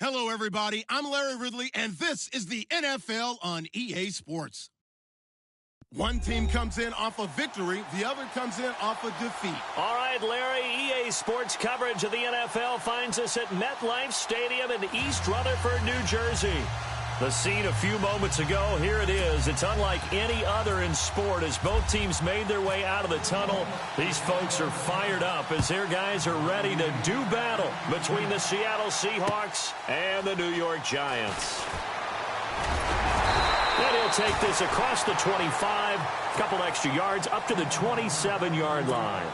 Hello, everybody. I'm Larry Ridley, and this is the NFL on EA Sports. One team comes in off a victory, the other comes in off a defeat. All right, Larry, EA Sports coverage of the NFL finds us at MetLife Stadium in East Rutherford, New Jersey. The scene a few moments ago, here it is. It's unlike any other in sport as both teams made their way out of the tunnel. These folks are fired up as their guys are ready to do battle between the Seattle Seahawks and the New York Giants. And he'll take this across the 25, a couple extra yards up to the 27-yard line.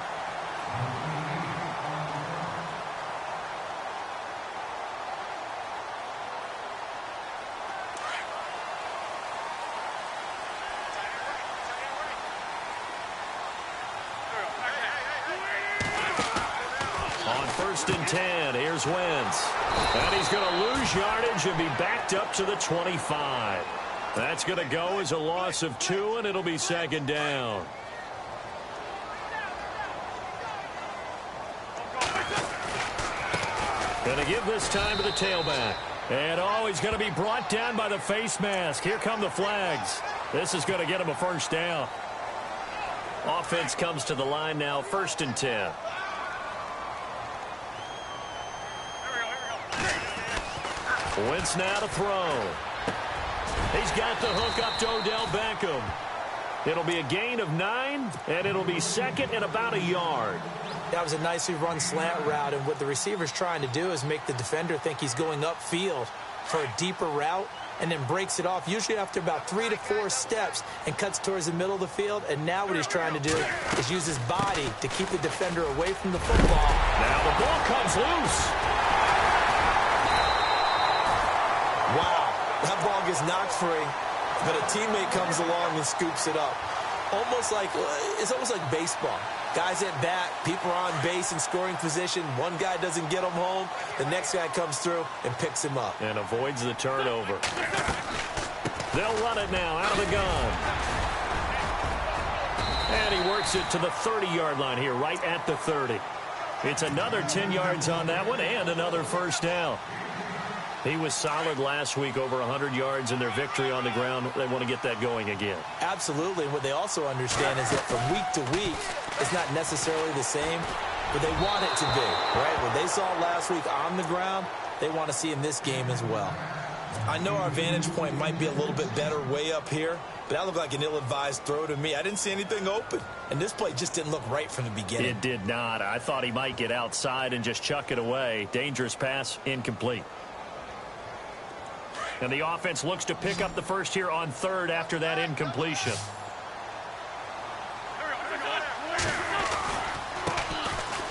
On 1st and 10, here's Wentz. And he's going to lose yardage and be backed up to the 25. That's going to go as a loss of 2, and it'll be 2nd down. Going to give this time to the tailback. And, he's going to be brought down by the face mask. Here come the flags. This is going to get him a 1st down. Offense comes to the line now, 1st and 10. Wentz now to throw. He's got the hook up to Odell Beckham. It'll be a gain of 9, and it'll be 2nd and about a yard. That was a nicely run slant route, and what the receiver's trying to do is make the defender think he's going upfield for a deeper route, and then breaks it off, usually after about 3 to 4 steps, and cuts towards the middle of the field. And now what he's trying to do is use his body to keep the defender away from the football. Now the ball comes loose. Wow, that ball gets knocked free, but a teammate comes along and scoops it up. It's almost like baseball. Guys at bat, people are on base in scoring position. One guy doesn't get him home. The next guy comes through and picks him up. And avoids the turnover. They'll run it now out of the gun. And he works it to the 30-yard line here, right at the 30. It's another 10 yards on that one and another 1st down. He was solid last week, over 100 yards in their victory on the ground. They want to get that going again. Absolutely. And what they also understand is that from week to week, it's not necessarily the same, but they want it to be, right? What they saw last week on the ground, they want to see in this game as well. I know our vantage point might be a little bit better way up here, but that looked like an ill-advised throw to me. I didn't see anything open. And this play just didn't look right from the beginning. It did not. I thought he might get outside and just chuck it away. Dangerous pass, incomplete. And the offense looks to pick up the first here on 3rd after that incompletion.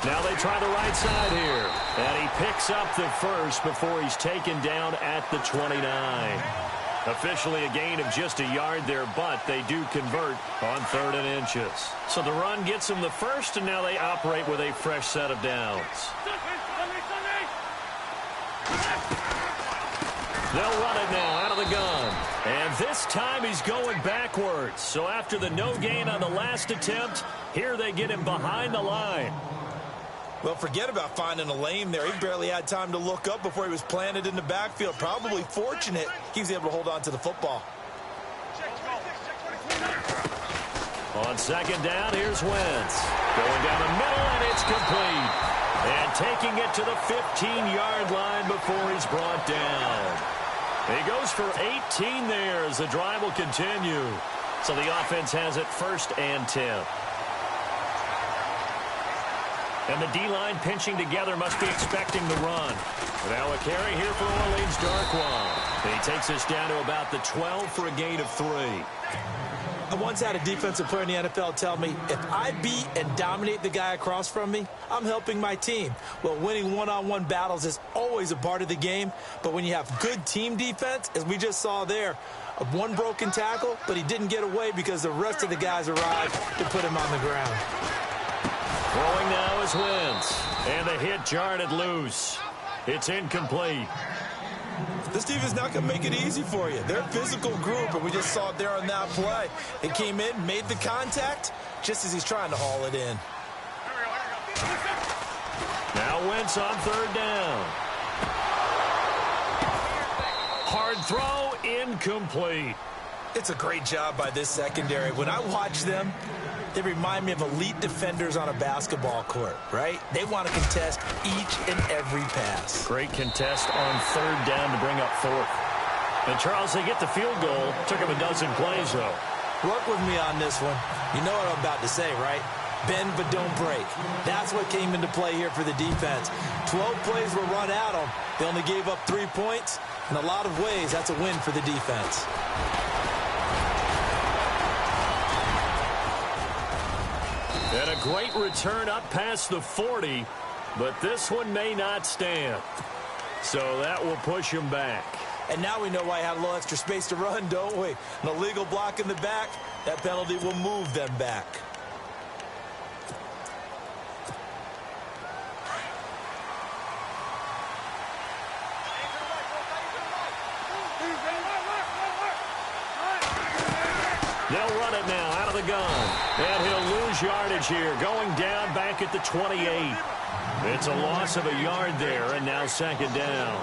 Now they try the right side here. And he picks up the first before he's taken down at the 29. Officially a gain of just a yard there, but they do convert on 3rd and inches. So the run gets them the first, and now they operate with a fresh set of downs. They'll run it now out of the gun. And this time he's going backwards. So after the no gain on the last attempt, here they get him behind the line. Well, forget about finding a lane there. He barely had time to look up before he was planted in the backfield. Probably fortunate he was able to hold on to the football. On 2nd down, here's Wentz. Going down the middle, and it's complete. And taking it to the 15-yard line before he's brought down. He goes for 18 there as the drive will continue. So the offense has it 1st and 10. And the D-line pinching together must be expecting the run. Now a carry here for Orleans Darkwa. He takes us down to about the 12 for a gain of 3. I once had a defensive player in the NFL tell me, if I beat and dominate the guy across from me, I'm helping my team. Well, winning one-on-one battles is always a part of the game, but when you have good team defense, as we just saw there, one broken tackle, but he didn't get away because the rest of the guys arrived to put him on the ground. Throwing now is Wentz, and the hit jarred it loose. It's incomplete. This defense not going to make it easy for you. They're a physical group, and we just saw it there on that play. It came in, made the contact, just as he's trying to haul it in. Now Wentz on 3rd down. throw, incomplete. It's a great job by this secondary. When I watch them, they remind me of elite defenders on a basketball court, right? They want to contest each and every pass. Great contest on third down to bring up fourth. And, Charles, they get the field goal. Took them a dozen plays, though. Work with me on this one. You know what I'm about to say, right? Bend but don't break. That's what came into play here for the defense. 12 plays were run at them. They only gave up 3 points. In a lot of ways, that's a win for the defense. And a great return up past the 40, but this one may not stand. So that will push him back. And now we know why I had a little extra space to run, don't we? An illegal block in the back, that penalty will move them back. They'll run it now out of the gun. And he'll lose yardage here, going down back at the 28. It's a loss of a yard there, and now second down.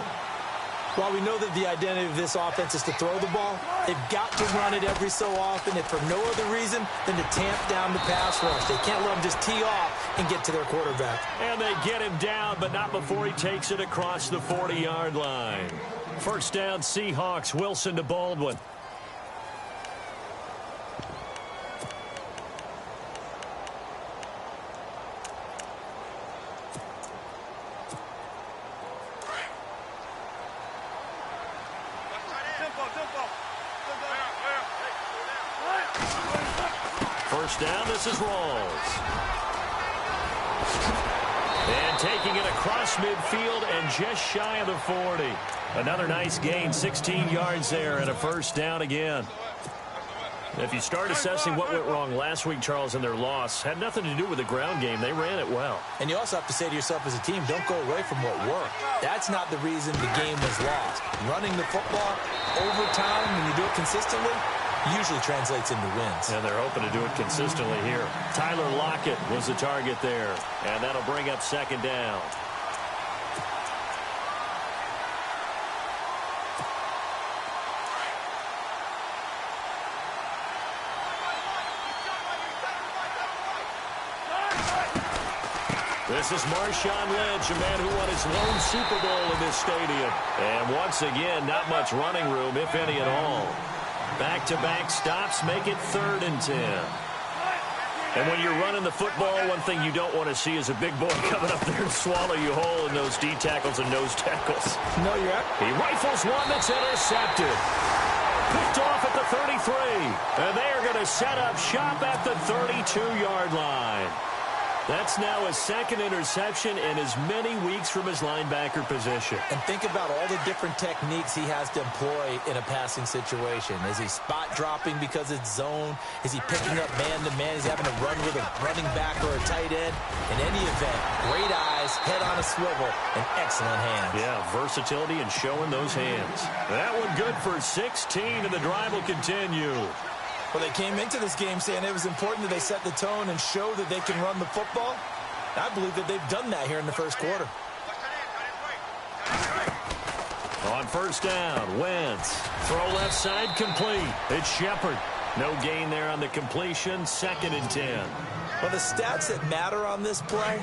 While we know that the identity of this offense is to throw the ball, they've got to run it every so often, if for no other reason than to tamp down the pass rush. They can't let them just tee off and get to their quarterback. And they get him down, but not before he takes it across the 40-yard line. First down, Seahawks. Wilson to Baldwin. First down, this is Rawls. And taking it across midfield and just shy of the 40. Another nice gain, 16 yards there and a first down again. If you start assessing what went wrong last week, Charles, in their loss, had nothing to do with the ground game. They ran it well. And you also have to say to yourself as a team, don't go away from what worked. That's not the reason the game was lost. Running the football over time, when you do it consistently, usually translates into wins. And they're hoping to do it consistently here. Tyler Lockett was the target there. And that'll bring up second down. This is Marshawn Lynch, a man who won his lone Super Bowl in this stadium. And once again, not much running room, if any at all. Back-to-back stops make it 3rd and 10. And when you're running the football, one thing you don't want to see is a big boy coming up there and swallow you whole in those D tackles and nose tackles. No, you're right. He rifles one that's intercepted. Picked off at the 33. And they are going to set up shop at the 32-yard line. That's now his second interception in as many weeks from his linebacker position. And think about all the different techniques he has to employ in a passing situation. Is he spot dropping because it's zone? Is he picking up man-to-man? Is he having to run with a running back or a tight end? In any event, great eyes, head on a swivel, and excellent hands. Yeah, versatility and showing those hands. That one good for 16, and the drive will continue. Well, they came into this game saying it was important that they set the tone and show that they can run the football. I believe that they've done that here in the first quarter. On first down, Wentz. Throw left side, complete. It's Shepard. No gain there on the completion, 2nd and 10. Well, the stats that matter on this play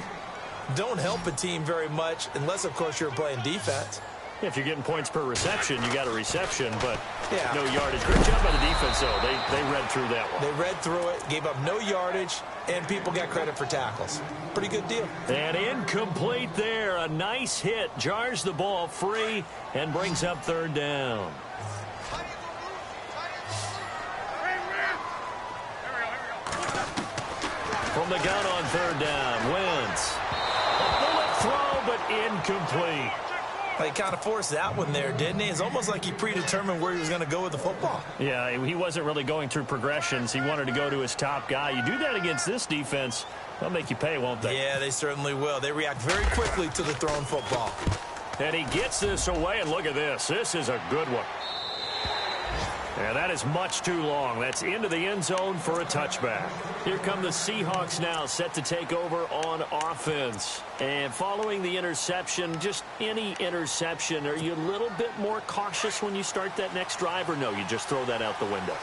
don't help a team very much unless, of course, you're playing defense. If you're getting points per reception, you got a reception, but yeah, no yardage. Great job by the defense, though. They read through that one. They read through it, gave up no yardage, and people got credit for tackles. Pretty good deal. And incomplete there. A nice hit. Jars the ball free and brings up 3rd down. From the gun on 3rd down, Wentz. A bullet throw, but incomplete. He kind of forced that one there, didn't he? It's almost like he predetermined where he was going to go with the football. Yeah, he wasn't really going through progressions. He wanted to go to his top guy. You do that against this defense, they'll make you pay, won't they? Yeah, they certainly will. They react very quickly to the thrown football. And he gets this away, and look at this. This is a good one. And that is much too long. That's into the end zone for a touchback. Here come the Seahawks now, set to take over on offense. And following the interception, just any interception, are you a little bit more cautious when you start that next drive, or no, you just throw that out the window?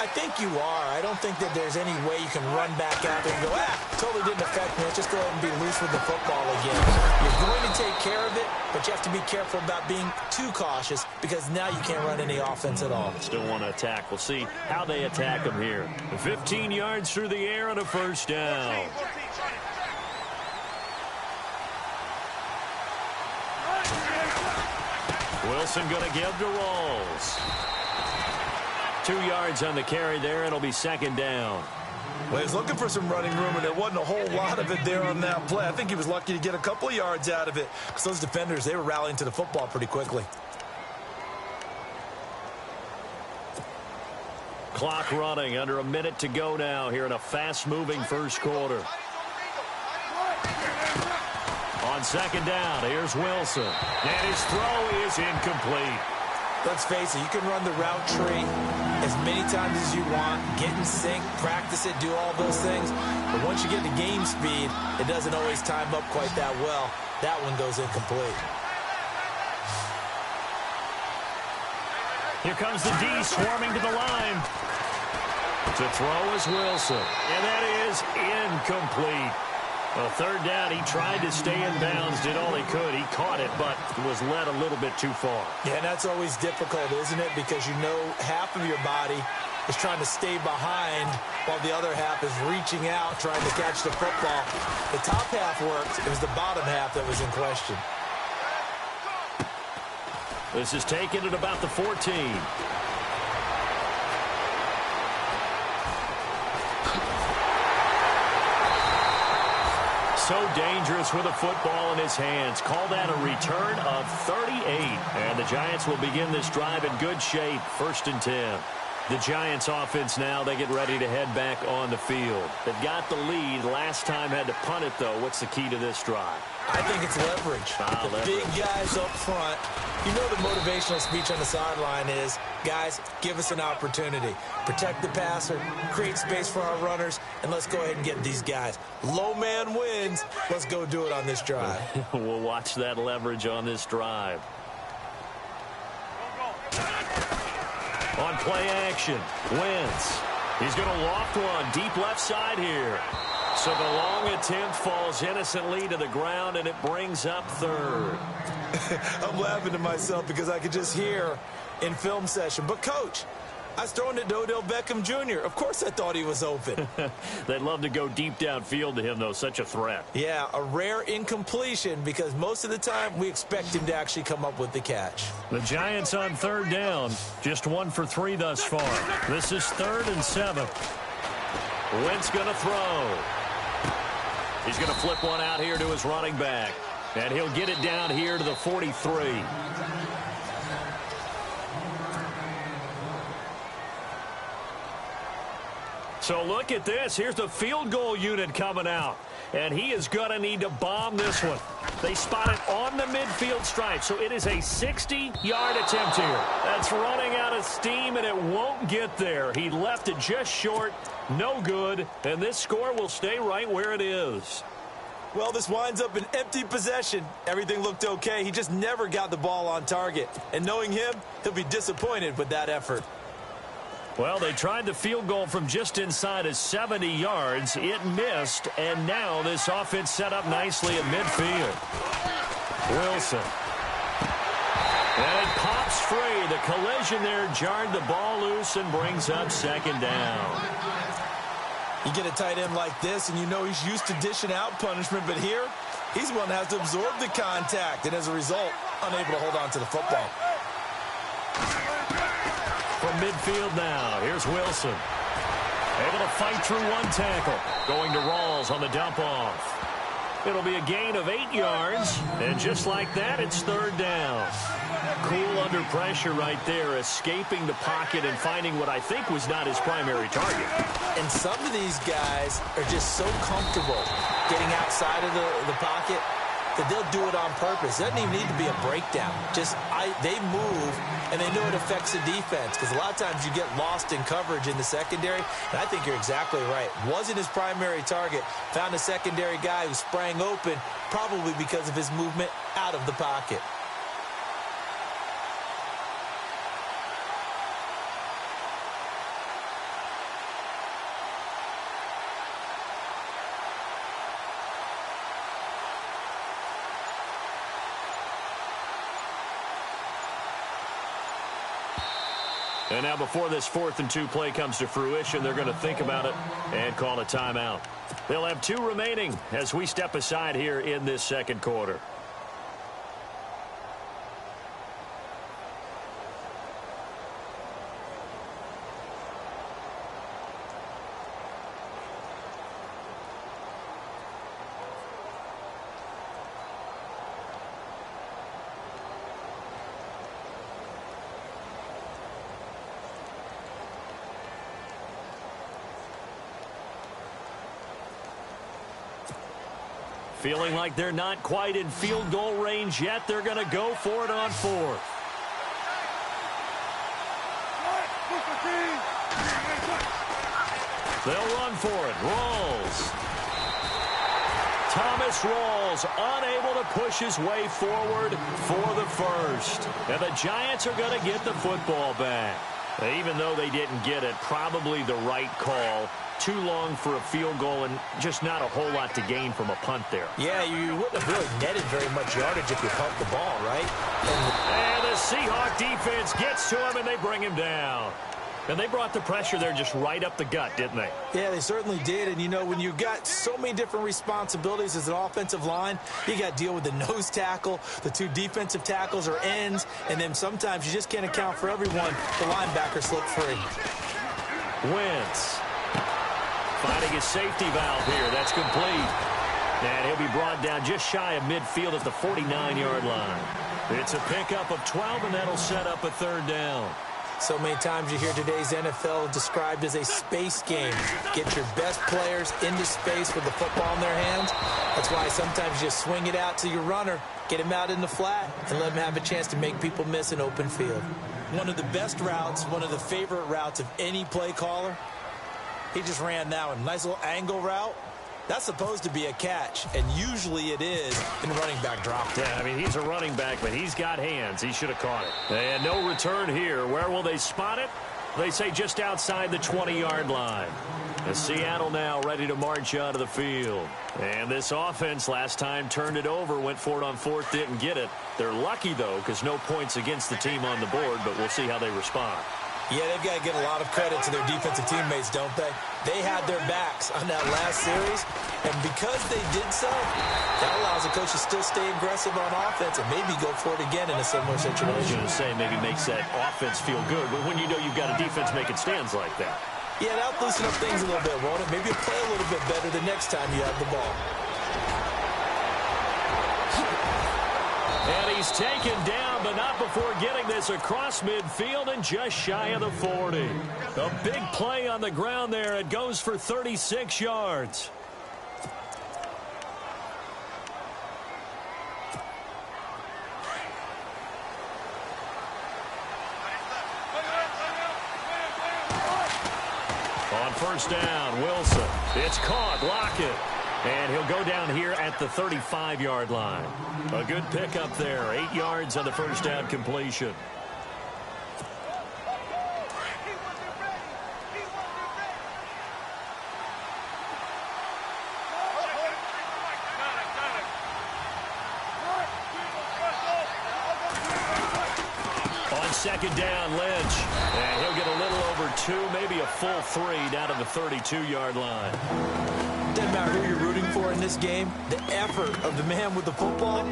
I think you are. I don't think that there's any way you can run back out there and go, totally didn't affect me. Let's just go ahead and be loose with the football again. You're going to take care of it, but you have to be careful about being too cautious because now you can't run any offense at all. Still want to attack. We'll see how they attack them here. 15 yards through the air and a first down. Wilson going to give to Rawls. 2 yards on the carry there. It'll be second down. Well, he's looking for some running room, and there wasn't a whole lot of it there on that play. I think he was lucky to get a couple of yards out of it because those defenders, they were rallying to the football pretty quickly. Clock running, under a minute to go now here in a fast-moving first quarter. On second down, here's Wilson. And his throw is incomplete. Let's face it, you can run the route tree as many times as you want, get in sync, practice it, do all those things. But once you get to game speed, it doesn't always time up quite that well. That one goes incomplete. Here comes the D swarming to the line. To throw is Wilson. And that is incomplete. Well, third down, he tried to stay in bounds, did all he could. He caught it, but was led a little bit too far. Yeah, and that's always difficult, isn't it? Because you know half of your body is trying to stay behind while the other half is reaching out, trying to catch the football. The top half worked. It was the bottom half that was in question. This is taken at about the 14. So dangerous with a football in his hands. Call that a return of 38. And the Giants will begin this drive in good shape. 1st and 10. The Giants offense now, they get ready to head back on the field. They've got the lead. Last time had to punt it, though. What's the key to this drive? I think it's leverage. The big guys up front. You know the motivational speech on the sideline is, guys, give us an opportunity. Protect the passer, create space for our runners, and let's go ahead and get these guys. Low man wins. Let's go do it on this drive. We'll watch that leverage on this drive. On play action, Wentz. He's going to loft one deep left side here. So the long attempt falls innocently to the ground, and it brings up third. I'm laughing to myself because I could just hear in film session, but coach, I was throwing it to Odell Beckham Jr. Of course I thought he was open. They'd love to go deep downfield to him, though. Such a threat. Yeah, a rare incompletion because most of the time we expect him to actually come up with the catch. The Giants on third down. Just 1 for 3 thus far. This is 3rd and 7. Wentz going to throw. He's going to flip one out here to his running back. And he'll get it down here to the 43. So look at this. Here's the field goal unit coming out. And he is going to need to bomb this one. They spot it on the midfield stripe. So it is a 60-yard attempt here. That's running out of steam, and it won't get there. He left it just short. No good. And this score will stay right where it is. Well, this winds up an empty possession. Everything looked okay. He just never got the ball on target. And knowing him, he'll be disappointed with that effort. Well, they tried the field goal from just inside of 70 yards. It missed, and now this offense set up nicely at midfield. Wilson. And it pops free. The collision there jarred the ball loose and brings up second down. You get a tight end like this, and you know he's used to dishing out punishment, but here, he's the one that has to absorb the contact, and as a result, unable to hold on to the football. From midfield now, here's Wilson. Able to fight through one tackle. Going to Rawls on the dump-off. It'll be a gain of 8 yards, and just like that, it's third down. Cool under pressure right there, escaping the pocket and finding what I think was not his primary target. And some of these guys are just so comfortable getting outside of the pocket that they'll do it on purpose. It doesn't even need to be a breakdown. They move, and they know it affects the defense, because a lot of times you get lost in coverage in the secondary, and I think you're exactly right. Wasn't his primary target. Found a secondary guy who sprang open, probably because of his movement out of the pocket. And now before this 4th and 2 play comes to fruition, they're going to think about it and call a timeout. They'll have 2 remaining as we step aside here in this second quarter. Feeling like they're not quite in field goal range yet. They're going to go for it on 4th. They'll run for it. Rawls. Thomas Rawls unable to push his way forward for the first. And the Giants are going to get the football back. Even though they didn't get it, probably the right call. Too long for a field goal and just not a whole lot to gain from a punt there. Yeah, you wouldn't have really netted very much yardage if you pumped the ball, right? And the Seahawk defense gets to him, and they bring him down. And they brought the pressure there just right up the gut, didn't they? Yeah, they certainly did. And, you know, when you've got so many different responsibilities as an offensive line, you got to deal with the nose tackle, the 2 defensive tackles or ends, and then sometimes you just can't account for everyone. The linebacker slipped free. Wentz finding his safety valve here. That's complete. And he'll be brought down just shy of midfield at the 49-yard line. It's a pickup of 12, and that'll set up a 3rd down. So many times you hear today's NFL described as a space game. Get your best players into space with the football in their hands. That's why sometimes you just swing it out to your runner, get him out in the flat, and let him have a chance to make people miss an open field. One of the best routes, one of the favorite routes of any play caller. He just ran that one. Nice little angle route. That's supposed to be a catch, and usually it is in running back drop. Yeah, I mean, he's a running back, but he's got hands. He should have caught it. And no return here. Where will they spot it? They say just outside the 20-yard line. And Seattle now ready to march out of the field. And this offense last time turned it over, went for it on 4th, didn't get it. They're lucky, though, because no points against the team on the board, but we'll see how they respond. Yeah, they've got to give a lot of credit to their defensive teammates, don't they? They had their backs on that last series, and because they did so, that allows the coach to still stay aggressive on offense and maybe go for it again in a similar situation. I was going to say maybe makes that offense feel good, but when you know you've got a defense making stands like that. Yeah, that'll loosen up things a little bit, won't it? Maybe you'll play a little bit better the next time you have the ball. And he's taken down, but not before getting this across midfield and just shy of the 40. A big play on the ground there. It goes for 36 yards. On 1st down, Wilson. It's caught. Lockett. And he'll go down here at the 35-yard line. A good pickup there. 8 yards on the 1st down completion. On 2nd down, Lynch. And he'll get a little over 2, maybe a full 3 down to the 32-yard line. Doesn't matter who you're rooting for in this game. The effort of the man with the football,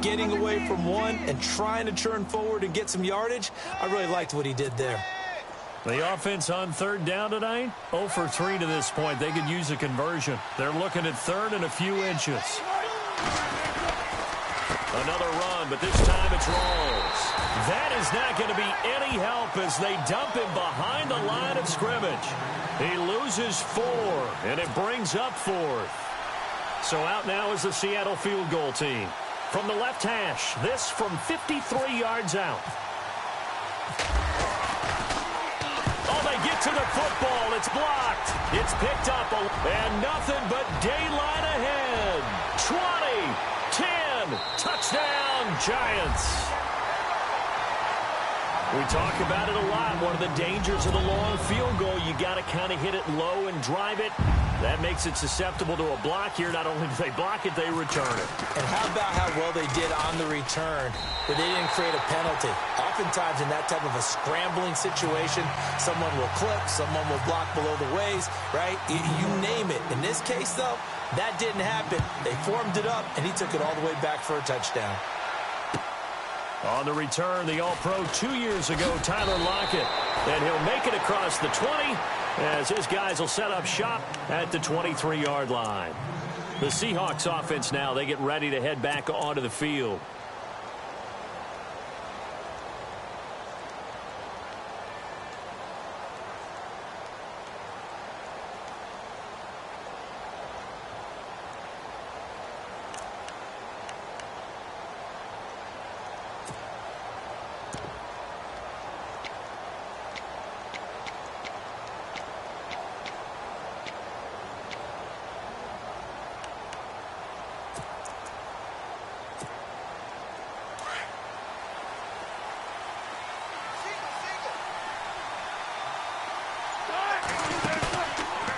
getting away from one and trying to turn forward and get some yardage, I really liked what he did there. The offense on 3rd down tonight, 0 for 3 to this point. They could use a conversion. They're looking at 3rd and a few inches. Another run, but this time it's Rawls. That is not going to be any help as they dump him behind the line of scrimmage. He loses 4, and it brings up 4th. So out now is the Seattle field goal team. from the left hash. This from 53 yards out. Oh, they get to the football. It's blocked. It's picked up. And nothing but daylight ahead. 20, 10, touchdown, Giants. We talk about it a lot. One of the dangers of the long field goal, you got to kind of hit it low and drive it. That makes it susceptible to a block here. Not only do they block it, they return it. And how about how well they did on the return, where they didn't create a penalty. Oftentimes in that type of a scrambling situation, someone will clip, someone will block below the waist, right? You name it. In this case, though, that didn't happen. They formed it up, and he took it all the way back for a touchdown. On the return, the All-Pro 2 years ago, Tyler Lockett. And he'll make it across the 20 as his guys will set up shop at the 23-yard line. The Seahawks offense now, they get ready to head back onto the field.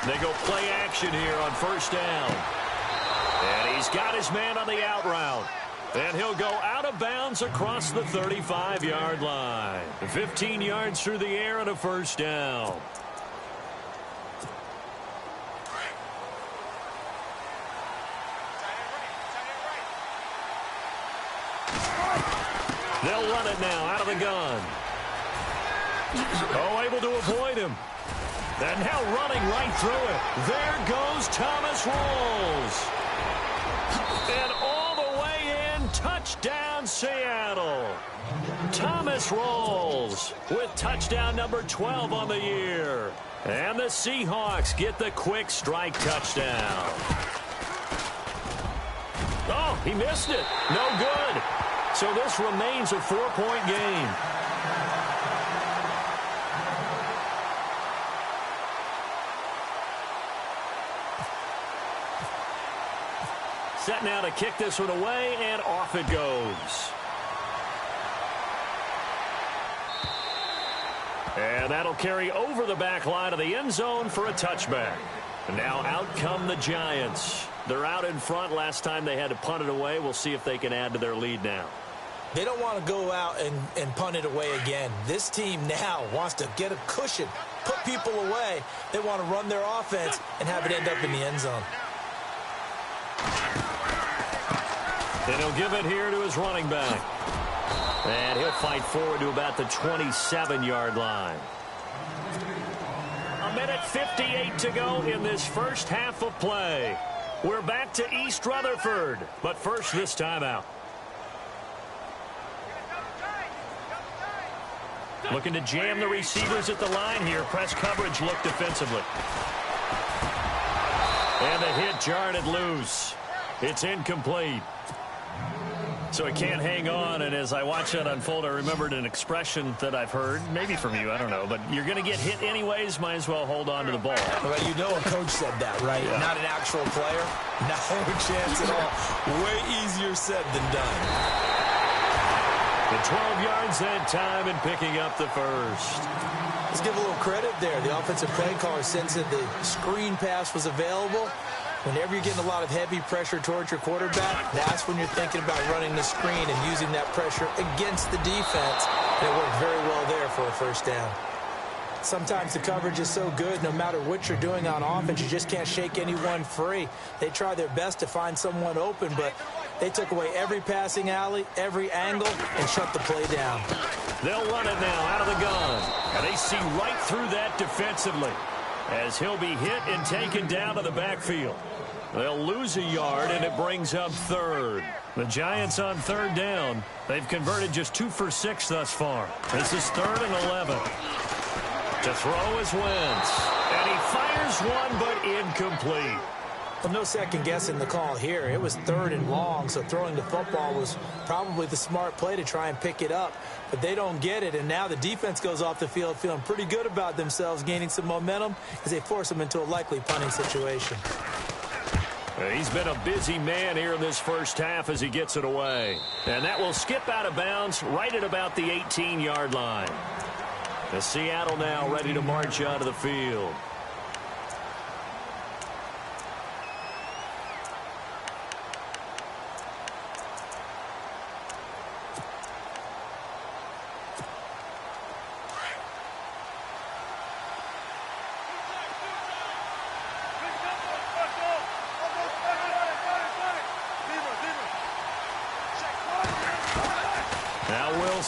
They go play action here on first down. And he's got his man on the out route. And he'll go out of bounds across the 35-yard line. 15 yards through the air and a first down. They'll run it now out of the gun. Oh, able to avoid him. And now running right through it. There goes Thomas Rolls. And all the way in, touchdown Seattle. Thomas Rolls with touchdown number 12 on the year. And the Seahawks get the quick strike touchdown. Oh, he missed it. No good. So this remains a 4-point game. Set now to kick this one away, and off it goes. And that'll carry over the back line of the end zone for a touchback. And now out come the Giants. They're out in front. Last time they had to punt it away. We'll see if they can add to their lead now. They don't want to go out and punt it away again. This team now wants to get a cushion, put people away. They want to run their offense and have it end up in the end zone. And he'll give it here to his running back. And he'll fight forward to about the 27-yard line. 1:58 to go in this first half of play. We're back to East Rutherford. But first, this timeout. Looking to jam the receivers at the line here. Press coverage look defensively. And the hit jarred it loose. It's incomplete. So it can't hang on, and as I watch that unfold, I remembered an expression that I've heard, maybe from you, I don't know, but you're going to get hit anyways, might as well hold on to the ball. Well, you know a coach said that, right? Yeah. Not an actual player. No chance at all. Way easier said than done. The 12 yards that time and picking up the first. Let's give a little credit there. The offensive play caller sensed that the screen pass was available. Whenever you're getting a lot of heavy pressure towards your quarterback, that's when you're thinking about running the screen and using that pressure against the defense. And it worked very well there for a first down. Sometimes the coverage is so good, no matter what you're doing on offense, you just can't shake anyone free. They try their best to find someone open, but they took away every passing alley, every angle, and shut the play down. They'll run it now out of the gun. And they see right through that defensively as he'll be hit and taken down to the backfield. They'll lose a yard, and it brings up third. The Giants on third down. They've converted just 2 for 6 thus far. This is 3rd and 11. To throw is Wentz. And he fires one, but incomplete. Well, no second guessing the call here. It was 3rd and long, so throwing the football was probably the smart play to try and pick it up. But they don't get it, and now the defense goes off the field feeling pretty good about themselves, gaining some momentum as they force them into a likely punting situation. He's been a busy man here in this first half as he gets it away. And that will skip out of bounds right at about the 18-yard line. The Seattle now ready to march onto the field.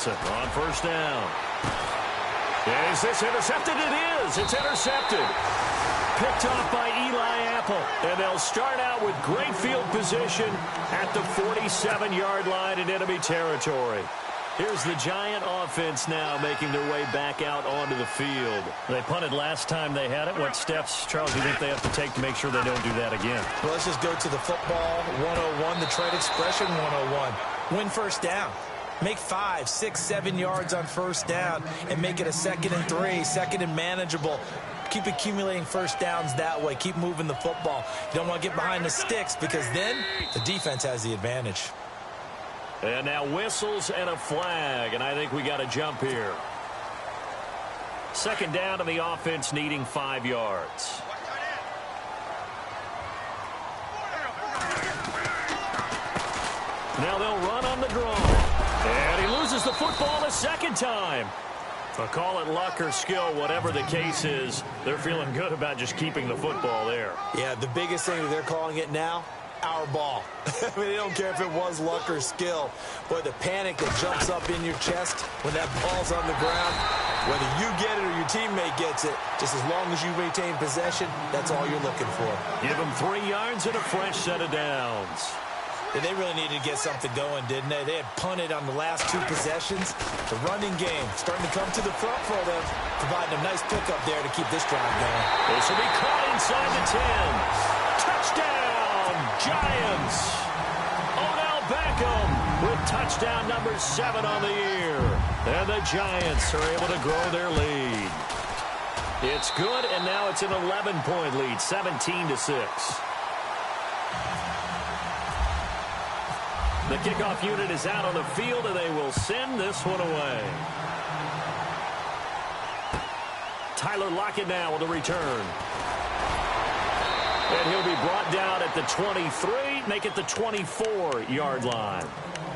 On first down. Is this intercepted? It is. It's intercepted. Picked off by Eli Apple. And they'll start out with great field position at the 47-yard line in enemy territory. Here's the Giant offense now making their way back out onto the field. They punted last time they had it. What steps, Charles, do you think they have to take to make sure they don't do that again? Well, let's just go to the football 101, the trade expression 101. Win first down. Make 5, 6, 7 yards on first down and make it a 2nd and 3, 2nd and manageable. Keep accumulating first downs that way. Keep moving the football. You don't want to get behind the sticks because then the defense has the advantage. And now whistles and a flag, and I think we got a jump here. 2nd down and the offense needing 5 yards. Now they'll run on the draw. And he loses the football a 2nd time. But call it luck or skill, whatever the case is, they're feeling good about just keeping the football there. Yeah, the biggest thing that they're calling it now, our ball. I mean, they don't care if it was luck or skill. Boy, the panic that jumps up in your chest when that ball's on the ground, whether you get it or your teammate gets it, just as long as you maintain possession, that's all you're looking for. Give them 3 yards and a fresh set of downs. And they really needed to get something going, didn't they? They had punted on the last 2 possessions. The running game starting to come to the front for them, providing a nice pickup there to keep this drive going. This will be caught inside the 10. Touchdown, Giants! Odell Beckham with touchdown number 7 on the year. And the Giants are able to grow their lead. It's good, and now it's an 11-point lead, 17-6. The kickoff unit is out on the field, and they will send this one away. Tyler Lockett now with a return. And he'll be brought down at the 23, make it the 24-yard line.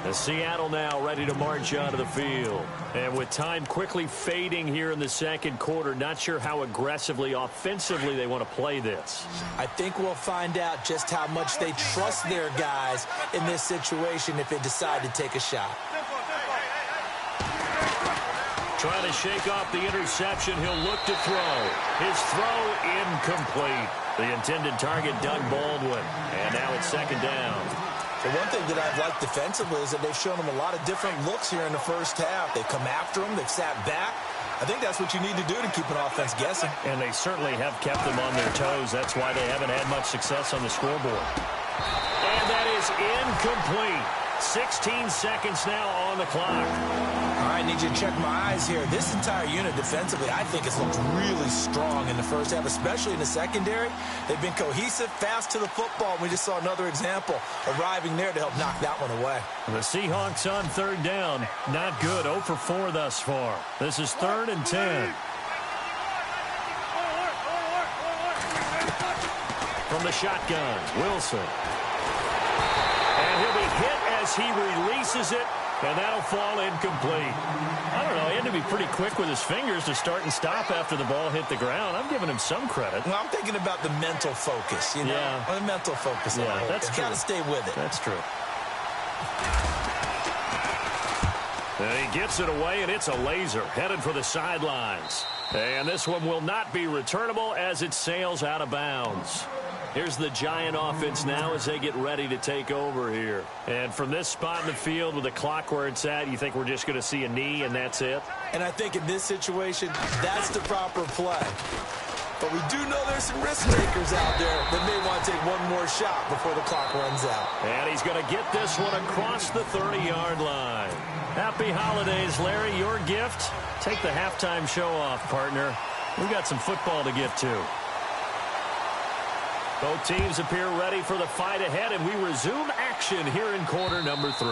The Seattle now ready to march onto the field. And with time quickly fading here in the 2nd quarter, not sure how aggressively, offensively they want to play this. I think we'll find out just how much they trust their guys in this situation if they decide to take a shot. Trying to shake off the interception. He'll look to throw. His throw incomplete. The intended target, Doug Baldwin. And now it's 2nd down. The one thing that I've liked defensively is that they've shown them a lot of different looks here in the first half. They've come after them. They've sat back. I think that's what you need to do to keep an offense guessing. And they certainly have kept them on their toes. That's why they haven't had much success on the scoreboard. And that is incomplete. 16 seconds now on the clock. All right, I need you to check my eyes here. This entire unit defensively, I think, has looked really strong in the first half, especially in the secondary. They've been cohesive, fast to the football. We just saw another example arriving there to help knock that one away. The Seahawks on 3rd down. Not good. 0 for 4 thus far. This is 3rd and 10. From the shotgun, Wilson. And he'll be hit as he releases it, and that'll fall incomplete. I don't know, he had to be pretty quick with his fingers to start and stop after the ball hit the ground. I'm giving him some credit. Well, I'm thinking about the mental focus, you know? Yeah. The mental focus. Yeah, that's true. Got to stay with it. That's true. And he gets it away, and it's a laser headed for the sidelines. And this one will not be returnable as it sails out of bounds. Here's the Giant offense now as they get ready to take over here. And from this spot in the field with the clock where it's at, you think we're just going to see a knee and that's it? And I think in this situation, that's the proper play. But we do know there's some risk takers out there that may want to take one more shot before the clock runs out. And he's going to get this one across the 30-yard line. Happy holidays, Larry. Your gift? Take the halftime show off, partner. We got some football to get to. Both teams appear ready for the fight ahead, and we resume action here in quarter number 3.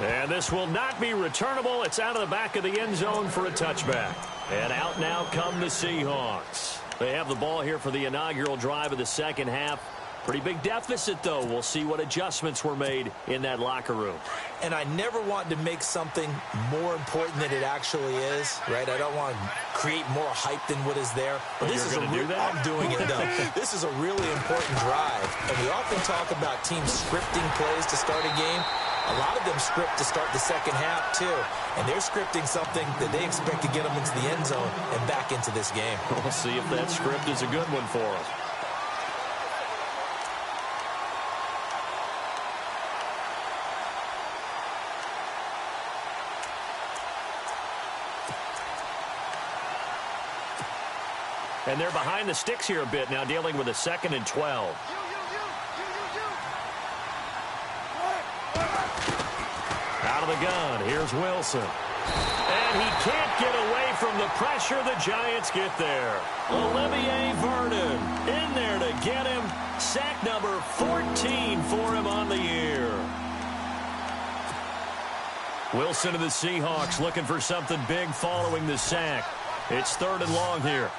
And this will not be returnable. It's out of the back of the end zone for a touchback. And out now come the Seahawks. They have the ball here for the inaugural drive of the second half. Pretty big deficit, though. We'll see what adjustments were made in that locker room. And I never want to make something more important than it actually is, right? I don't want to create more hype than what is there. But this is going to do that? I'm doing it, though. This is a really important drive. And we often talk about teams scripting plays to start a game. A lot of them script to start the second half, too. And they're scripting something that they expect to get them into the end zone and back into this game. We'll see if that script is a good one for them. And they're behind the sticks here a bit now, dealing with a 2nd and 12. Out of the gun, here's Wilson. And he can't get away from the pressure. The Giants get there. Olivier Vernon in there to get him. Sack number 14 for him on the year. Wilson and the Seahawks looking for something big following the sack. It's 3rd and long here.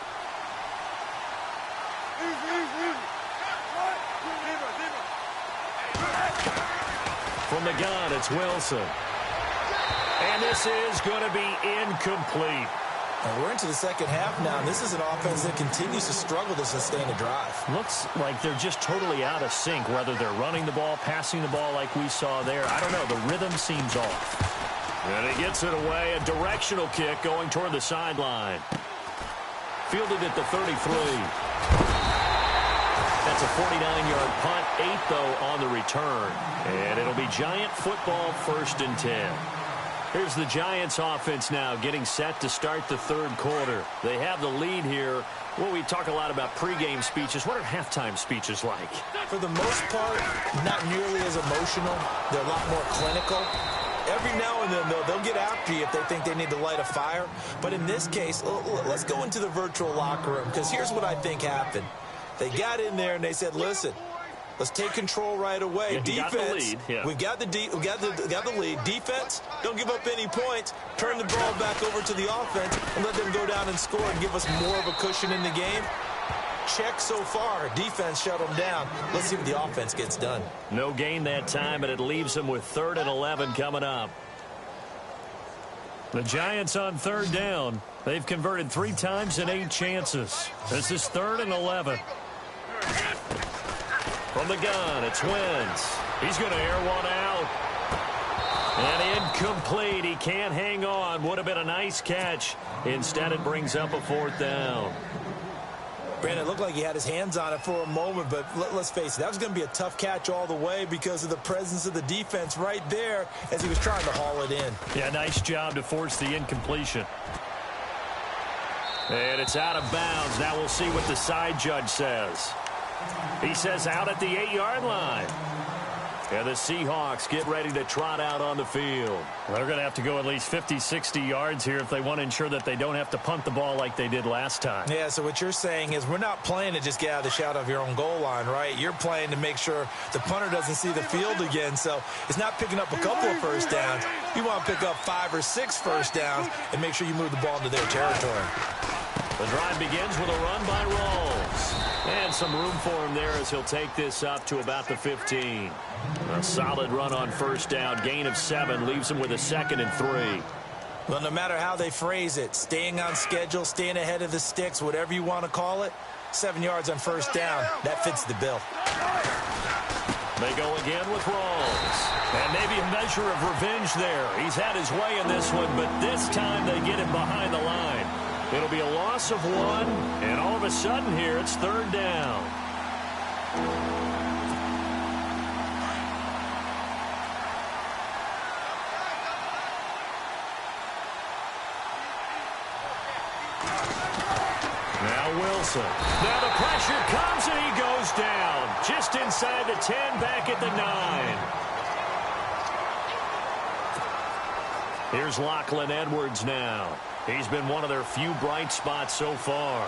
From the gun, it's Wilson. And this is going to be incomplete. And we're into the second half now, and this is an offense that continues to struggle to sustain a drive. Looks like they're just totally out of sync, whether they're running the ball, passing the ball like we saw there. I don't know. The rhythm seems off. And he gets it away. A directional kick going toward the sideline. Fielded at the 33. That's a 49-yard punt, 8, though, on the return. And it'll be Giant football, 1st and 10. Here's the Giants offense now getting set to start the 3rd quarter. They have the lead here. Well, we talk a lot about pregame speeches. What are halftime speeches like? For the most part, not nearly as emotional. They're a lot more clinical. Every now and then, they'll get after you if they think they need to light a fire. But in this case, let's go into the virtual locker room, because here's what I think happened. They got in there and they said, listen, let's take control right away. Yeah, defense, got the lead. Yeah. we got the lead. Defense, don't give up any points. Turn the ball back over to the offense and let them go down and score and give us more of a cushion in the game. Check so far. Defense shut them down. Let's see what the offense gets done. No gain that time, and it leaves them with 3rd and 11 coming up. The Giants on 3rd down. They've converted 3 times in 8 chances. This is 3rd and 11. From the gun, it's Wentz. He's going to air one out. And incomplete. He can't hang on. Would have been a nice catch. Instead, it brings up a 4th down. Brandon, it looked like he had his hands on it for a moment, but let's face it, that was going to be a tough catch all the way because of the presence of the defense right there as he was trying to haul it in. Yeah, nice job to force the incompletion. And it's out of bounds. Now we'll see what the side judge says. He says out at the 8-yard line. And the Seahawks get ready to trot out on the field. They're going to have to go at least 50, 60 yards here if they want to ensure that they don't have to punt the ball like they did last time. Yeah, so what you're saying is we're not playing to just get out of the shadow of your own goal line, right? You're playing to make sure the punter doesn't see the field again. So it's not picking up a couple of first downs. You want to pick up 5 or 6 first downs and make sure you move the ball into their territory. The drive begins with a run by Rawls. And some room for him there as he'll take this up to about the 15. A solid run on first down. Gain of 7 leaves him with a 2nd and 3. Well, no matter how they phrase it, staying on schedule, staying ahead of the sticks, whatever you want to call it, 7 yards on first down, that fits the bill. They go again with Rawls. And maybe a measure of revenge there. He's had his way in this one, but this time they get him behind the line. It'll be a loss of 1, and all of a sudden here it's 3rd down. Now Wilson. Now the pressure comes, and he goes down. Just inside the 10, back at the 9. Here's Lachlan Edwards now. He's been one of their few bright spots so far.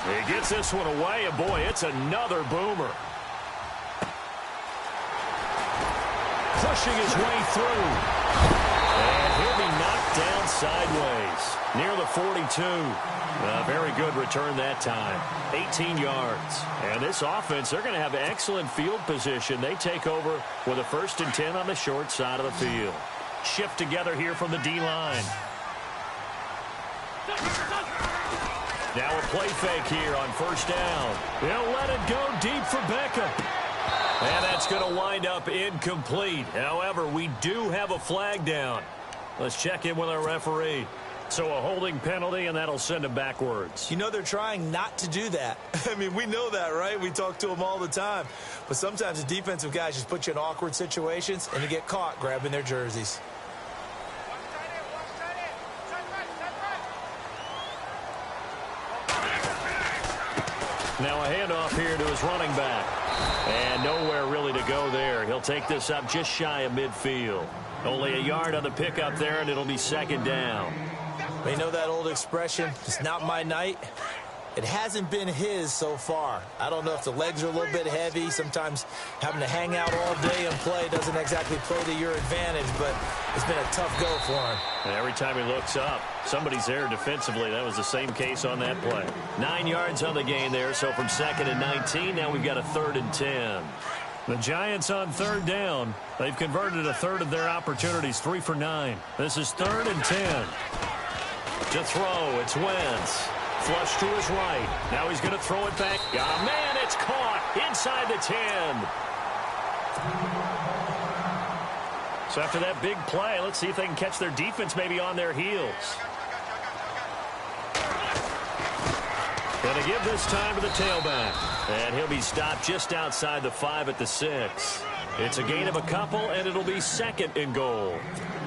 He gets this one away, and boy, it's another boomer. Pushing his way through. And he'll be knocked down sideways near the 42. A very good return that time. 18 yards. And this offense, they're going to have excellent field position. They take over with a 1st and 10 on the short side of the field. Shift together here from the D-line. Now a play fake here on 1st down. They'll let it go deep for Beckham. And that's going to wind up incomplete. However, we do have a flag down. Let's check in with our referee. So a holding penalty, and that'll send him backwards. You know they're trying not to do that. I mean, we know that, right? We talk to them all the time. But sometimes the defensive guys just put you in awkward situations, and you get caught grabbing their jerseys. Now a handoff here to his running back. And nowhere really to go there. He'll take this up just shy of midfield. Only a yard on the pickup there, and it'll be 2nd down. You know that old expression, it's not my night? It hasn't been his so far. I don't know if the legs are a little bit heavy. Sometimes having to hang out all day and play doesn't exactly play to your advantage, but it's been a tough go for him. And every time he looks up, somebody's there defensively. That was the same case on that play. 9 yards on the gain there, so from 2nd and 19, now we've got a 3rd and 10. The Giants on 3rd down. They've converted a third of their opportunities, 3 for 9. This is 3rd and 10. To throw, it's Wentz. Flush to his right. Now he's going to throw it back. Oh, man, it's caught inside the 10. So after that big play, let's see if they can catch their defense maybe on their heels. Going to give this time to the tailback. And he'll be stopped just outside the 5 at the 6. It's a gain of a couple, and it'll be 2nd and goal.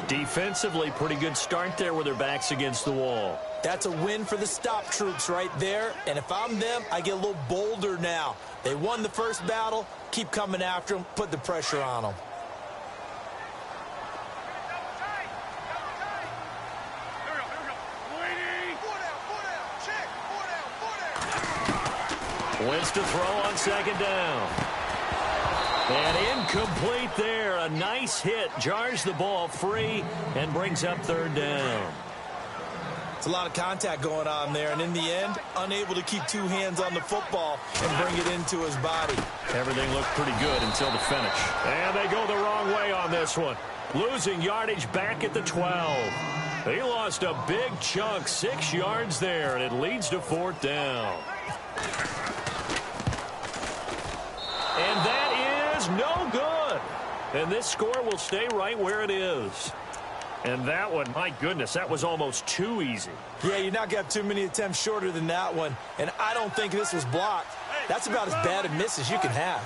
Defensively, pretty good start there with their backs against the wall. That's a win for the stop troops right there. And if I'm them, I get a little bolder now. They won the first battle. Keep coming after them. Put the pressure on them. Wentz to throw on 2nd down. And incomplete there. A nice hit. Jars the ball free and brings up 3rd down. It's a lot of contact going on there. And in the end, unable to keep 2 hands on the football and bring it into his body. Everything looked pretty good until the finish. And they go the wrong way on this one. Losing yardage back at the 12. He lost a big chunk, 6 yards there, and it leads to 4th down. And that is no good. And this score will stay right where it is. And that one, my goodness, that was almost too easy. Yeah, you're not going to have too many attempts shorter than that one. And I don't think this was blocked. That's about as bad a miss as you can have.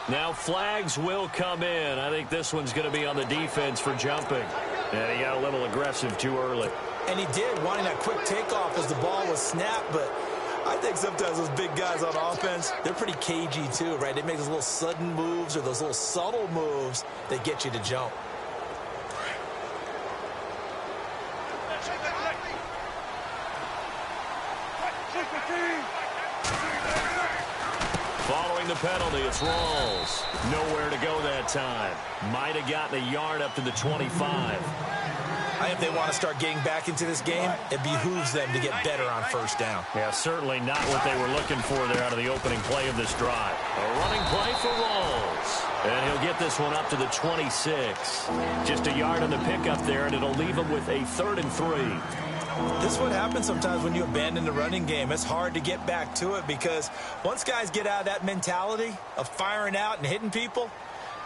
Now flags will come in. I think this one's going to be on the defense for jumping. And he got a little aggressive too early. And he did, wanting that quick takeoff as the ball was snapped. But I think sometimes those big guys on offense, they're pretty cagey too, right? They make those little sudden moves or those little subtle moves that get you to jump. Following the penalty, it's Rawls. Nowhere to go that time. Might have gotten a yard up to the 25. I think if they want to start getting back into this game, it behooves them to get better on 1st down. Yeah, certainly not what they were looking for there out of the opening play of this drive. A running play for Rawls. And he'll get this one up to the 26. Just a yard on the pickup there, and it'll leave him with a 3rd and 3. This is what happens sometimes when you abandon the running game. It's hard to get back to it because once guys get out of that mentality of firing out and hitting people,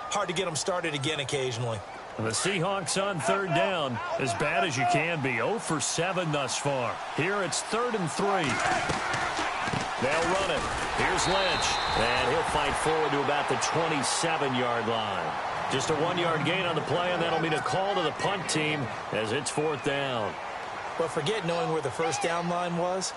hard to get them started again occasionally. The Seahawks on 3rd down, as bad as you can be. 0 for 7 thus far. Here it's 3rd and 3. They'll run it. Here's Lynch. And he'll fight forward to about the 27-yard line. Just a 1-yard gain on the play, and that'll mean a call to the punt team as it's 4th down. Well, forget knowing where the first down line was.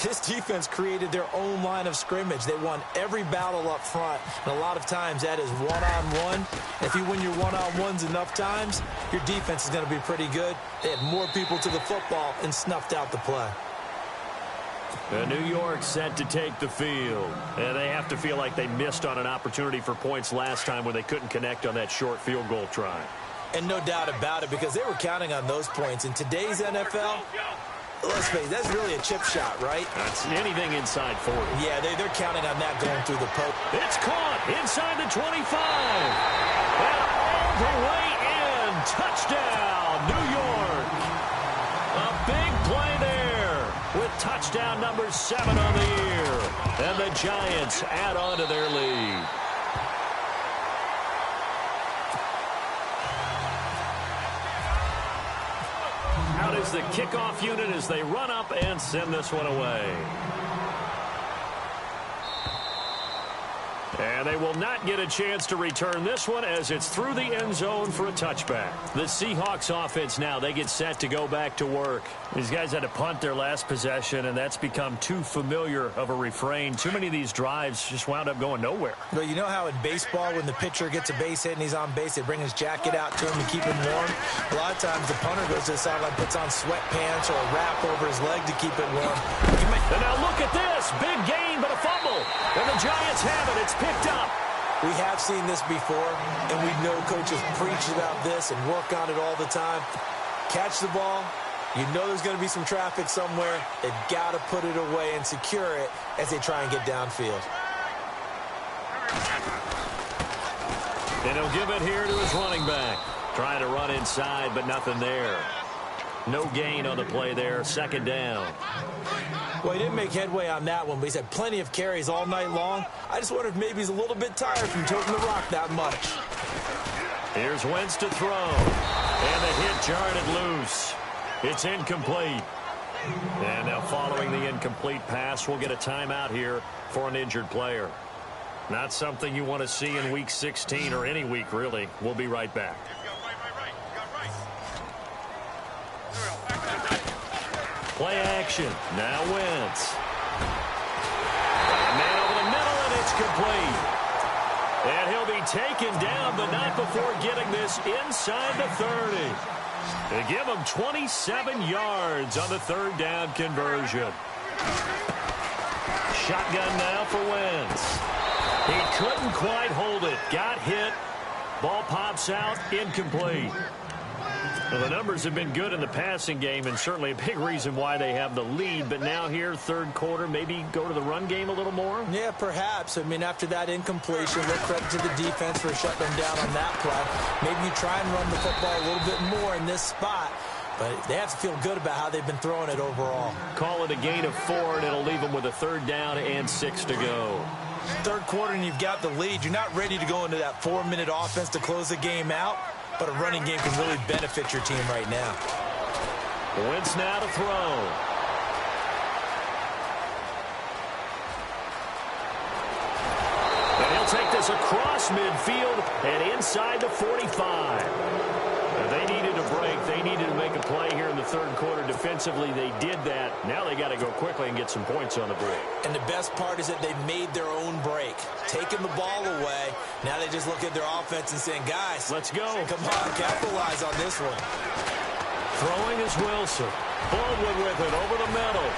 This defense created their own line of scrimmage. They won every battle up front, and a lot of times that is one-on-one. If you win your one-on-ones enough times, your defense is going to be pretty good. They had more people to the football and snuffed out the play. New York set to take the field. And they have to feel like they missed on an opportunity for points last time when they couldn't connect on that short field goal try. And no doubt about it, because they were counting on those points. In today's NFL, let's face it, that's really a chip shot, right? That's anything inside 40. Yeah, they're counting on that going through the post. It's caught inside the 25. And all the way in. Touchdown, New York. A big play there with touchdown number 7 on the year. And the Giants add on to their lead. Out is the kickoff unit as they run up and send this one away. And they will not get a chance to return this one as it's through the end zone for a touchback. The Seahawks offense now, they get set to go back to work. These guys had to punt their last possession, and that's become too familiar of a refrain. Too many of these drives just wound up going nowhere. Well, you know how in baseball when the pitcher gets a base hit and he's on base, they bring his jacket out to him to keep him warm? A lot of times the punter goes to the sideline, puts on sweatpants or a wrap over his leg to keep it warm. And now look at this. Big gain, but a fumble. And the Giants have it. It's picked up. We have seen this before, and we know coaches preach about this and work on it all the time. Catch the ball. You know there's going to be some traffic somewhere. They've got to put it away and secure it as they try and get downfield. And he'll give it here to his running back. Trying to run inside, but nothing there. No gain on the play there. 2nd down. Well, he didn't make headway on that one, but he's had plenty of carries all night long. I just wonder if maybe he's a little bit tired from toting the rock that much. Here's Wentz to throw. And the hit jarred it loose. It's incomplete. And now following the incomplete pass, we'll get a timeout here for an injured player. Not something you want to see in Week 16 or any week, really. We'll be right back. Play action. Now Wentz. Man over the middle, and it's complete. And he'll be taken down, but not before getting this inside the 30. They give him 27 yards on the 3rd down conversion. Shotgun now for Wentz. He couldn't quite hold it. Got hit. Ball pops out. Incomplete. Well, the numbers have been good in the passing game, and certainly a big reason why they have the lead. But now here, 3rd quarter, maybe go to the run game a little more? Yeah, perhaps. I mean, after that incompletion, we'll credit to the defense for shutting them down on that play. Maybe you try and run the football a little bit more in this spot. But they have to feel good about how they've been throwing it overall. Call it a gain of 4, and it'll leave them with a 3rd down and 6 to go. 3rd quarter, and you've got the lead. You're not ready to go into that 4-minute offense to close the game out. But a running game can really benefit your team right now. Wentz now to throw. And he'll take this across midfield and inside the 45. They needed a break. They needed to make a play here in the 3rd quarter. Defensively, they did that. Now they got to go quickly and get some points on the board. And the best part is that they made their own break. Taking the ball away. Now they just look at their offense and saying, guys, let's go. Come on, capitalize on this one. Throwing is Wilson. Baldwin with it over the middle.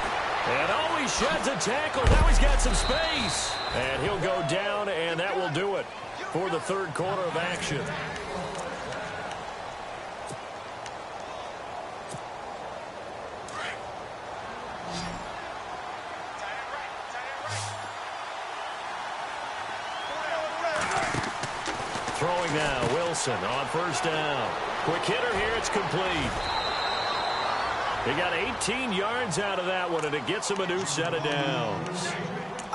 And oh, he sheds a tackle. Now he's got some space. And he'll go down, and that will do it for the 3rd quarter of action. Throwing now, Wilson on 1st down. Quick hitter here, it's complete. He got 18 yards out of that one, and it gets him a new set of downs.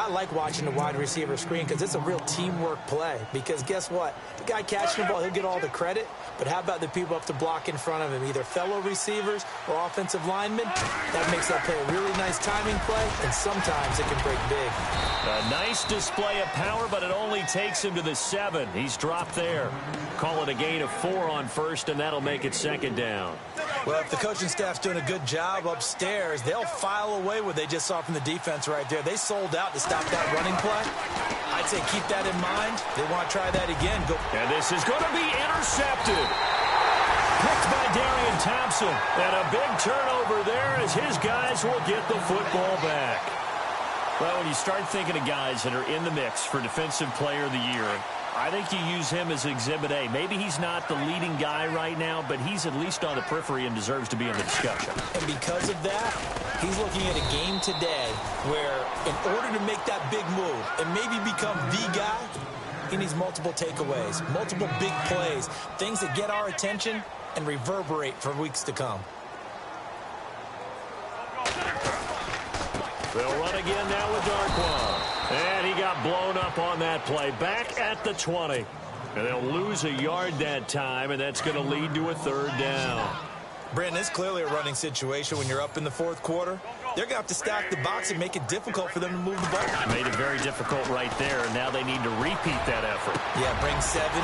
I like watching the wide receiver screen because it's a real teamwork play. Because guess what? The guy catching the ball, he'll get all the credit. But how about the people up to block in front of him, either fellow receivers or offensive linemen? That makes that play a really nice timing play, and sometimes it can break big. A nice display of power, but it only takes him to the 7. He's dropped there. Call it a gain of 4 on first, and that'll make it second down. Well, if the coaching staff's doing a good job upstairs, they'll file away what they just saw from the defense right there. They sold out to stop that running play. I'd say keep that in mind. They want to try that again. And this is going to be intercepted. Picked by Darian Thompson. And a big turnover there as his guys will get the football back. Well, when you start thinking of guys that are in the mix for Defensive Player of the Year, I think you use him as Exhibit A. Maybe he's not the leading guy right now, but he's at least on the periphery and deserves to be in the discussion. And because of that, he's looking at a game today where in order to make that big move and maybe become the guy, he needs multiple takeaways, multiple big plays, things that get our attention and reverberate for weeks to come. They'll run again now with Darquan. And he got blown up on that play. Back at the 20. And they'll lose a yard that time, and that's going to lead to a third down. Brandon, it's clearly a running situation when you're up in the fourth quarter. They're going to have to stack the box and make it difficult for them to move the ball. Made it very difficult right there, and now they need to repeat that effort. Yeah, bring 7, 8, 9,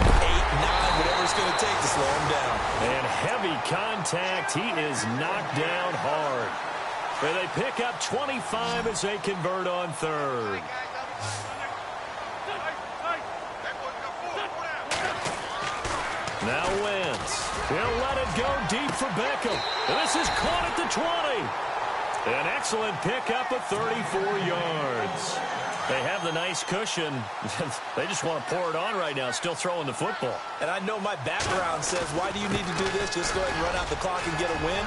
whatever it's going to take to slow him down. And heavy contact. He is knocked down hard. And they pick up 25 as they convert on third. Now Wentz. He'll let it go deep for Beckham. And this is caught at the 20. An excellent pickup of 34 yards. They have the nice cushion. They just want to pour it on right now, still throwing the football. And I know my background says, why do you need to do this? Just go ahead and run out the clock and get a win.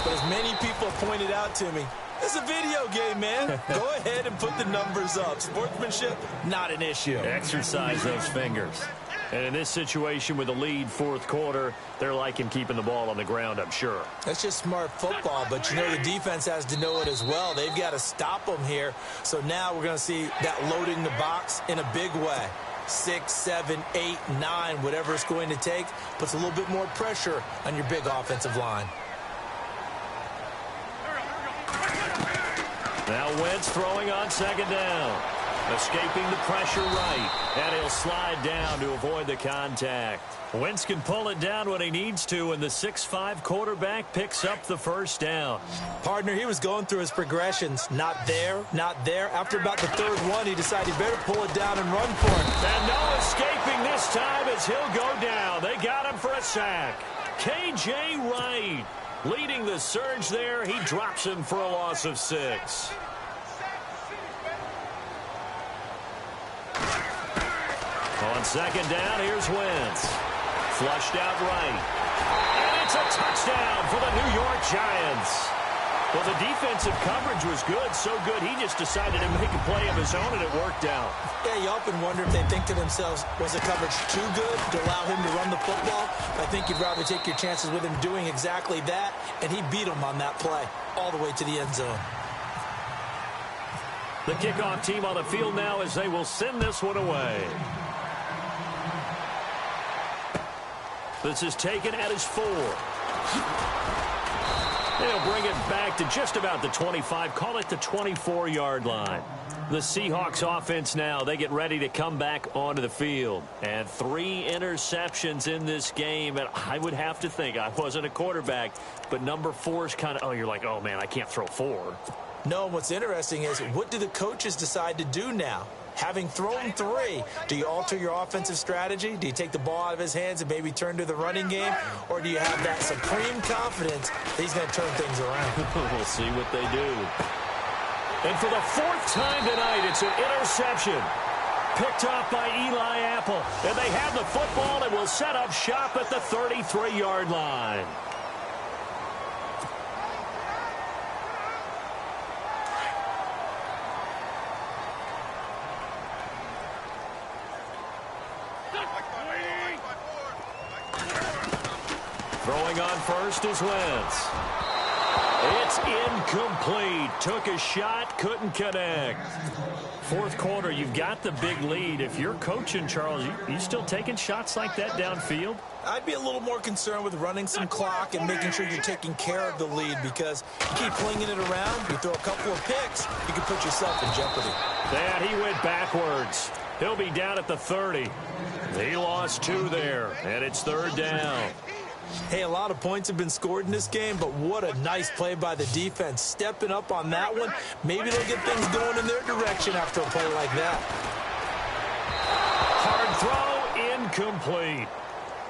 But as many people pointed out to me, it's a video game, man. Go ahead and put the numbers up. Sportsmanship, not an issue. Exercise those fingers. And in this situation with the lead fourth quarter, they're liking keeping the ball on the ground, I'm sure. That's just smart football, but you know the defense has to know it as well. They've got to stop them here. So now we're going to see that loading the box in a big way. 6, 7, 8, 9, whatever it's going to take, puts a little bit more pressure on your big offensive line. Now Wentz throwing on second down. Escaping the pressure right. And he'll slide down to avoid the contact. Wentz can pull it down when he needs to, and the 6'5" quarterback picks up the first down. Partner, he was going through his progressions. Not there, not there. After about the third one, he decided he better pull it down and run for it. And no escaping this time as he'll go down. They got him for a sack. K.J. Wright leading the surge there. He drops him for a loss of 6. On second down, here's Wentz. Flushed out right. And it's a touchdown for the New York Giants. Well, the defensive coverage was good, so good he just decided to make a play of his own, and it worked out. Yeah, you often wonder if they think to themselves, was the coverage too good to allow him to run the football? I think you'd rather take your chances with him doing exactly that, and he beat him on that play all the way to the end zone. The kickoff team on the field now as they will send this one away. This is taken at his 4. They'll bring it back to just about the 25, call it the 24-yard line. The Seahawks offense now, they get ready to come back onto the field. And 3 interceptions in this game, and I would have to think, I wasn't a quarterback, but number 4 is kind of, you're like, oh man, I can't throw 4. No, what's interesting is, what do the coaches decide to do now? Having thrown 3, do you alter your offensive strategy? Do you take the ball out of his hands and maybe turn to the running game? Or do you have that supreme confidence that he's going to turn things around? We'll see what they do. And for the 4th time tonight, it's an interception. Picked off by Eli Apple. And they have the football and will set up shop at the 33-yard line. Throwing on first is Wentz. It's incomplete. Took a shot, couldn't connect. Fourth quarter, you've got the big lead. If you're coaching, Charles, you still taking shots like that downfield? I'd be a little more concerned with running some clock and making sure you're taking care of the lead, because you keep flinging it around, you throw a couple of picks, you can put yourself in jeopardy. And he went backwards. He'll be down at the 30. He lost 2 there, and it's 3rd down. Hey, a lot of points have been scored in this game, but what a nice play by the defense. Stepping up on that one, maybe they'll get things going in their direction after a play like that. Hard throw, incomplete.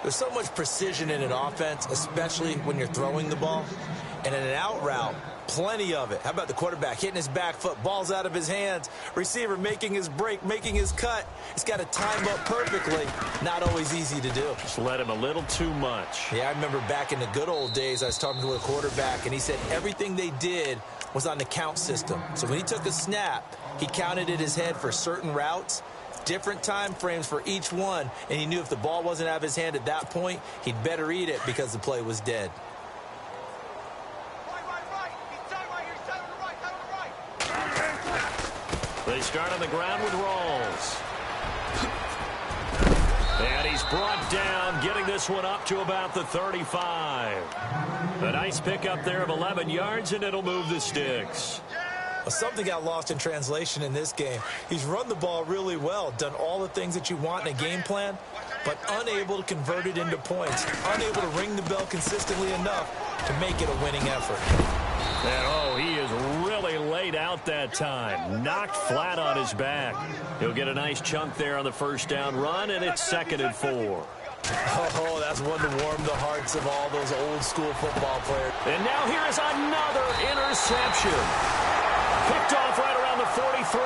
There's so much precision in an offense, especially when you're throwing the ball. And in an out route, plenty of it. How about the quarterback hitting his back foot, ball's out of his hands, receiver making his break, making his cut. He's got to time up perfectly. Not always easy to do. Just let him a little too much. Yeah, I remember back in the good old days, I was talking to a quarterback, and he said everything they did was on the count system. So when he took a snap, he counted in his head for certain routes, different time frames for each one, and he knew if the ball wasn't out of his hand at that point, he'd better eat it because the play was dead. They start on the ground with Rawls. And he's brought down, getting this one up to about the 35. A nice pickup there of 11 yards, and it'll move the sticks. Well, something got lost in translation in this game. He's run the ball really well, done all the things that you want in a game plan, but unable to convert it into points, unable to ring the bell consistently enough to make it a winning effort. And, oh, he is really laid out that time. Knocked flat on his back. He'll get a nice chunk there on the first down run, and it's 2nd and 4. Oh, that's one to warm the hearts of all those old school football players. And now here is another interception. Picked off right around the 43.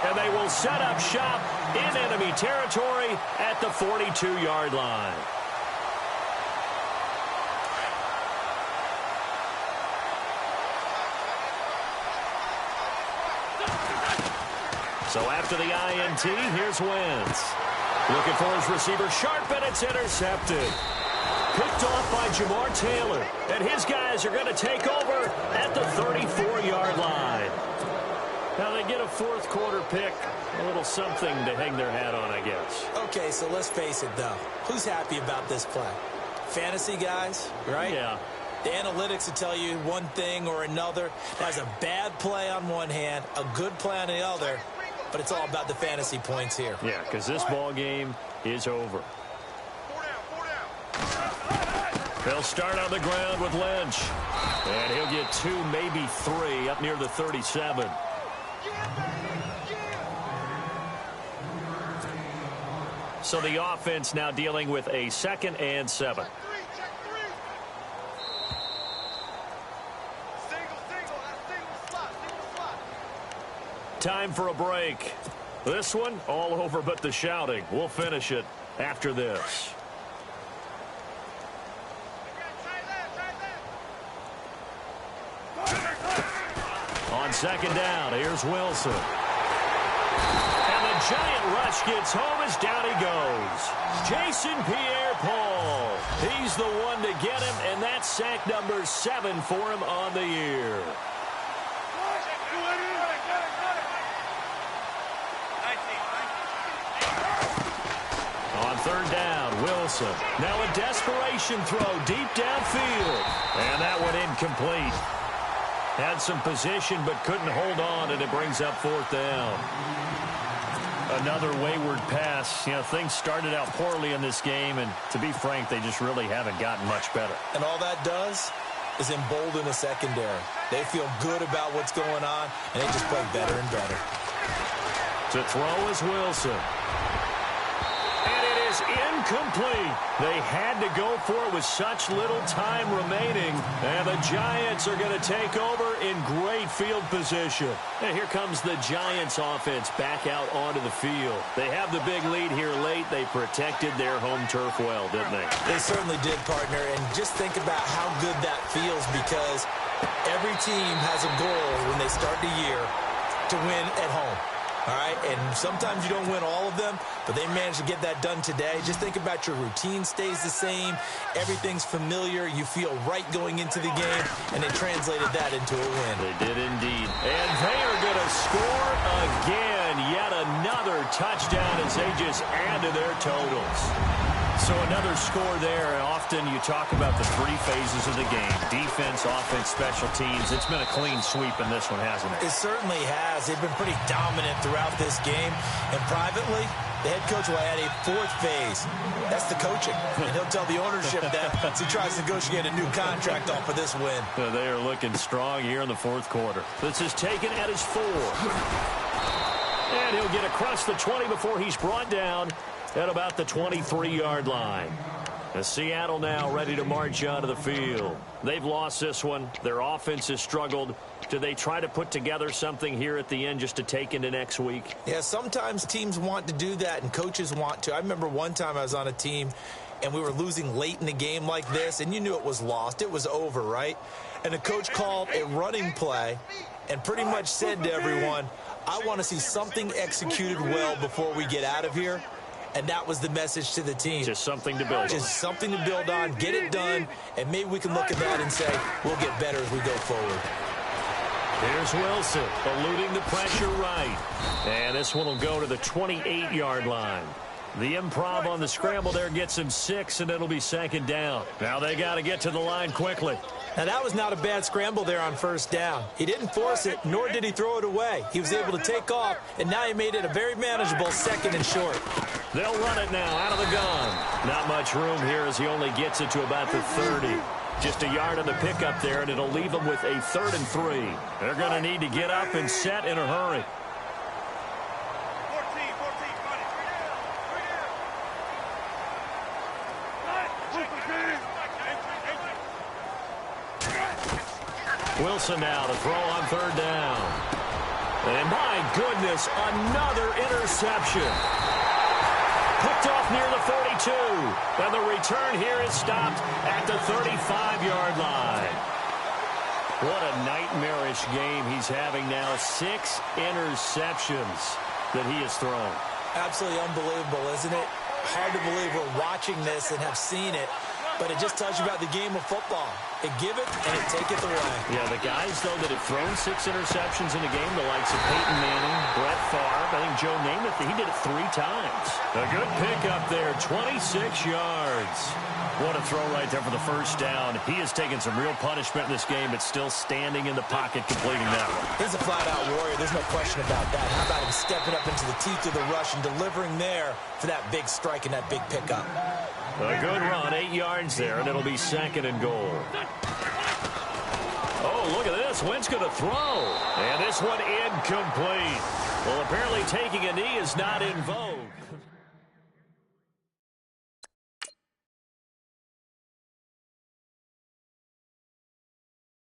And they will set up shop in enemy territory at the 42-yard line. So after the INT, here's Wentz. Looking for his receiver Sharp, and it's intercepted. Picked off by Jamar Taylor. And his guys are going to take over at the 34-yard line. Now they get a fourth quarter pick. A little something to hang their hat on, I guess. Okay, so let's face it, though. Who's happy about this play? Fantasy guys, right? Yeah. The analytics will tell you one thing or another. That's a bad play on one hand, a good play on the other. But it's all about the fantasy points here. Yeah, because this ball game is over. They'll start on the ground with Lynch. And he'll get 2, maybe 3 up near the 37. So the offense now dealing with a 2nd and 7. Time for a break. This one all over but the shouting. We'll finish it after this. On 2nd down, here's Wilson. And the giant rush gets home as down he goes. Jason Pierre-Paul. He's the one to get him, and that's sack number 7 for him on the year. On 3rd down, Wilson. Now a desperation throw deep downfield. And that one incomplete. Had some position but couldn't hold on, and it brings up 4th down. Another wayward pass. You know, things started out poorly in this game, and to be frank, they just really haven't gotten much better. And all that does is embolden the secondary. They feel good about what's going on, and they just play better and better. To throw is Wilson. And it is incomplete. They had to go for it with such little time remaining. And the Giants are going to take over in great field position. And here comes the Giants offense back out onto the field. They have the big lead here late. They protected their home turf well, didn't they? They certainly did, partner. And just think about how good that feels, because every team has a goal when they start the year to win at home. All right, and sometimes you don't win all of them, but they managed to get that done today. Just think about your routine stays the same. Everything's familiar. You feel right going into the game, and they translated that into a win. They did indeed. And they are going to score again. Yet another touchdown as they just add to their totals. So another score there. Often you talk about the three phases of the game: defense, offense, special teams. It's been a clean sweep in this one, hasn't it? It certainly has. They've been pretty dominant throughout this game. And privately, the head coach will add a fourth phase. That's the coaching. And he'll tell the ownership that as he tries to negotiate a new contract off of this win. They are looking strong here in the fourth quarter. This is taken at his 4. And he'll get across the 20 before he's brought down at about the 23-yard line. As Seattle now ready to march onto the field. They've lost this one. Their offense has struggled. Do they try to put together something here at the end just to take into next week? Yeah, sometimes teams want to do that and coaches want to. I remember one time I was on a team and we were losing late in the game like this, and you knew it was lost. It was over, right? And the coach called a running play and pretty much said to everyone, I want to see something executed well before we get out of here. And that was the message to the team. Just something to build on. Just something to build on, get it done, and maybe we can look at that and say, we'll get better as we go forward. Here's Wilson, eluding the pressure right. And this one will go to the 28-yard line. The improv on the scramble there gets him 6, and it'll be second down. Now they got to get to the line quickly. Now, that was not a bad scramble there on first down. He didn't force it, nor did he throw it away. He was able to take off, and now he made it a very manageable 2nd and short. They'll run it now out of the gun. Not much room here as he only gets it to about the 30. Just a yard on the pickup there, and it'll leave them with a 3rd and 3. They're going to need to get up and set in a hurry. Wilson now to throw on 3rd down. And my goodness, another interception. Picked off near the 42. And the return here is stopped at the 35-yard line. What a nightmarish game he's having now. 6 interceptions that he has thrown. Absolutely unbelievable, isn't it? Hard to believe we're watching this and have seen it. But it just tells you about the game of football. It give it and it take it away. Yeah, the guys, though, that have thrown 6 interceptions in a game, the likes of Peyton Manning, Brett Favre, I think Joe Namath, he did it 3 times. A good pickup there, 26 yards. What a throw right there for the first down. He has taken some real punishment in this game, but still standing in the pocket completing that one. He's a flat-out warrior. There's no question about that. How about him stepping up into the teeth of the rush and delivering there for that big strike and that big pickup? A good run, 8 yards there, and it'll be 2nd and goal. Oh, look at this. Wentz going to throw. And this one incomplete. Well, apparently taking a knee is not in vogue.